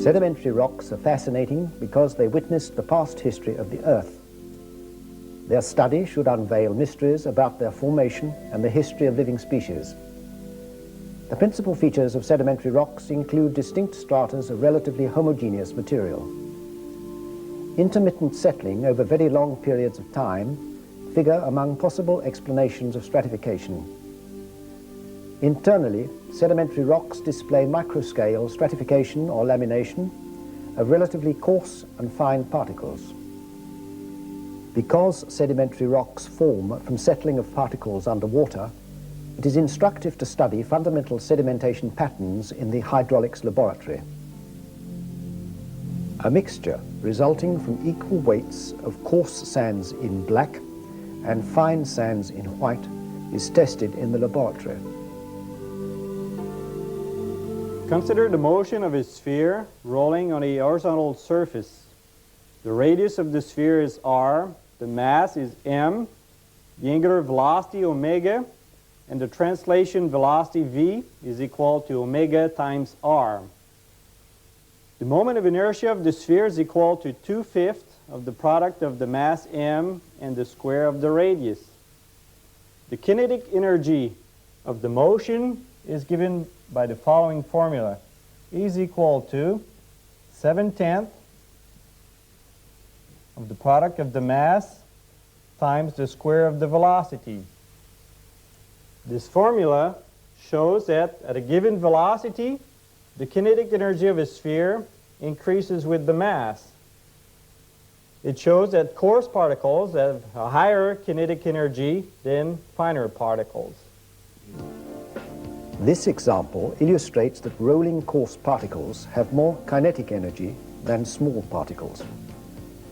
Sedimentary rocks are fascinating because they witnessed the past history of the Earth. Their study should unveil mysteries about their formation and the history of living species. The principal features of sedimentary rocks include distinct stratas of relatively homogeneous material. Intermittent settling over very long periods of time figure among possible explanations of stratification. Internally, sedimentary rocks display microscale stratification or lamination of relatively coarse and fine particles. Because sedimentary rocks form from settling of particles underwater, it is instructive to study fundamental sedimentation patterns in the hydraulics laboratory. A mixture resulting from equal weights of coarse sands in black and fine sands in white is tested in the laboratory. Consider the motion of a sphere rolling on a horizontal surface. The radius of the sphere is r, the mass is m, the angular velocity omega, and the translation velocity v is equal to omega times r. The moment of inertia of the sphere is equal to 2/5 of the product of the mass m and the square of the radius. The kinetic energy of the motion is given by the following formula. E is equal to 7/10 of the product of the mass times the square of the velocity. This formula shows that at a given velocity, the kinetic energy of a sphere increases with the mass. It shows that coarse particles have a higher kinetic energy than finer particles. This example illustrates that rolling coarse particles have more kinetic energy than small particles.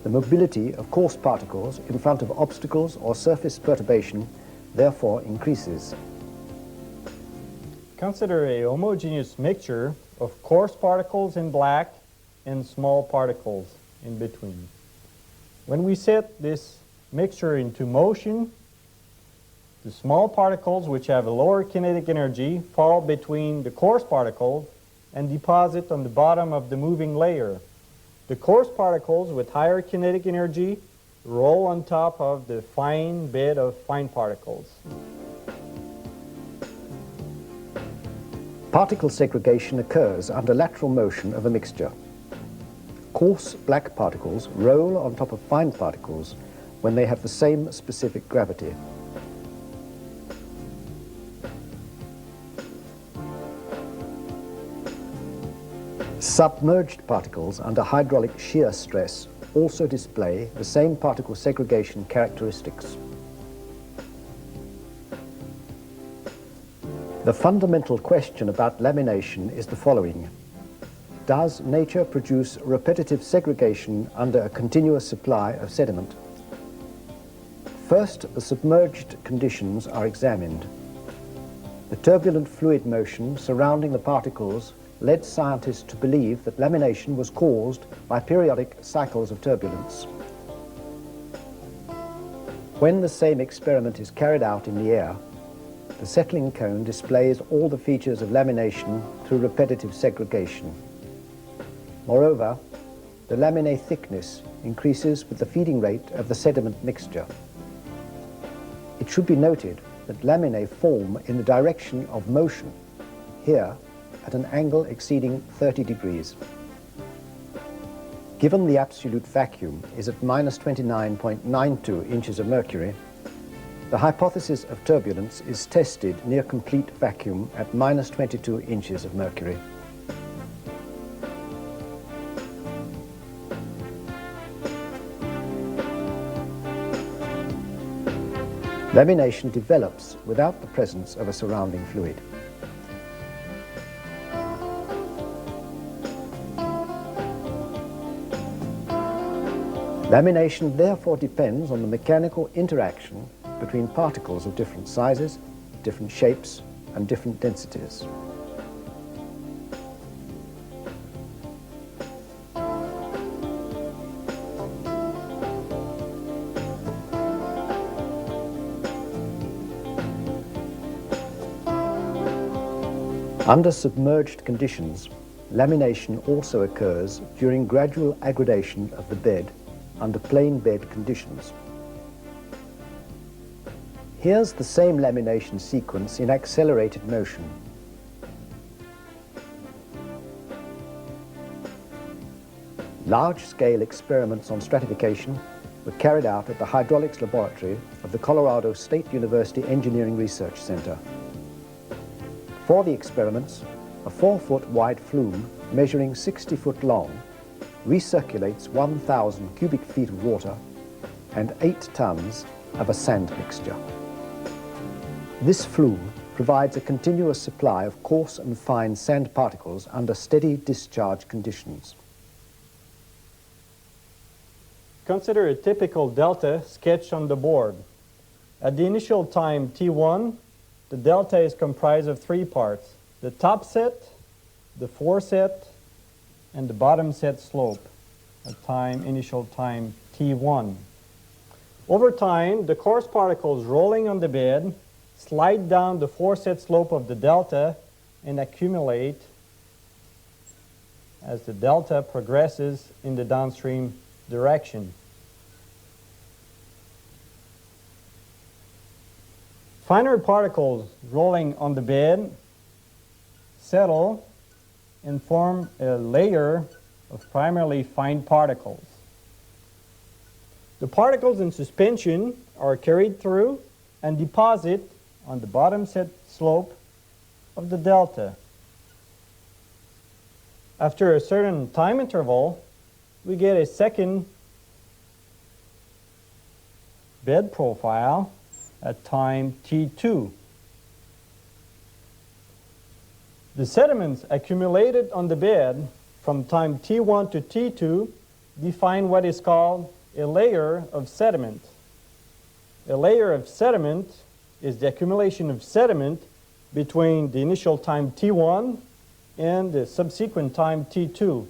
The mobility of coarse particles in front of obstacles or surface perturbation therefore increases. Consider a homogeneous mixture of coarse particles in black and small particles in between. When we set this mixture into motion, the small particles, which have a lower kinetic energy, fall between the coarse particles and deposit on the bottom of the moving layer. The coarse particles with higher kinetic energy roll on top of the fine bed of fine particles. Particle segregation occurs under lateral motion of a mixture. Coarse black particles roll on top of fine particles when they have the same specific gravity. Submerged particles under hydraulic shear stress also display the same particle segregation characteristics. The fundamental question about lamination is the following. Does nature produce repetitive segregation under a continuous supply of sediment? First, the submerged conditions are examined. The turbulent fluid motion surrounding the particles led scientists to believe that lamination was caused by periodic cycles of turbulence. When the same experiment is carried out in the air, the settling cone displays all the features of lamination through repetitive segregation. Moreover, the laminae thickness increases with the feeding rate of the sediment mixture. It should be noted that laminae form in the direction of motion, here at an angle exceeding 30 degrees. Given the absolute vacuum is at minus 29.92 inches of mercury, the hypothesis of turbulence is tested near complete vacuum at minus 22 inches of mercury. Lamination develops without the presence of a surrounding fluid. Lamination therefore depends on the mechanical interaction between particles of different sizes, different shapes, and different densities. Under submerged conditions, lamination also occurs during gradual aggradation of the bed under plain bed conditions. Here's the same lamination sequence in accelerated motion. Large-scale experiments on stratification were carried out at the Hydraulics Laboratory of the Colorado State University Engineering Research Center. For the experiments, a 4-foot wide flume measuring 60 foot long recirculates 1,000 cubic feet of water and 8 tons of a sand mixture. This flume provides a continuous supply of coarse and fine sand particles under steady discharge conditions. Consider a typical delta sketched on the board. At the initial time T1, the delta is comprised of 3 parts: the top set, the foreset, and the bottom set slope at initial time T1. Over time, the coarse particles rolling on the bed slide down the foreset slope of the delta and accumulate as the delta progresses in the downstream direction. Finer particles rolling on the bed settle and form a layer of primarily fine particles. The particles in suspension are carried through and deposit on the bottom set slope of the delta. After a certain time interval, we get a second bed profile at time T2. The sediments accumulated on the bed from time T1 to T2 define what is called a layer of sediment. A layer of sediment is the accumulation of sediment between the initial time T1 and the subsequent time T2.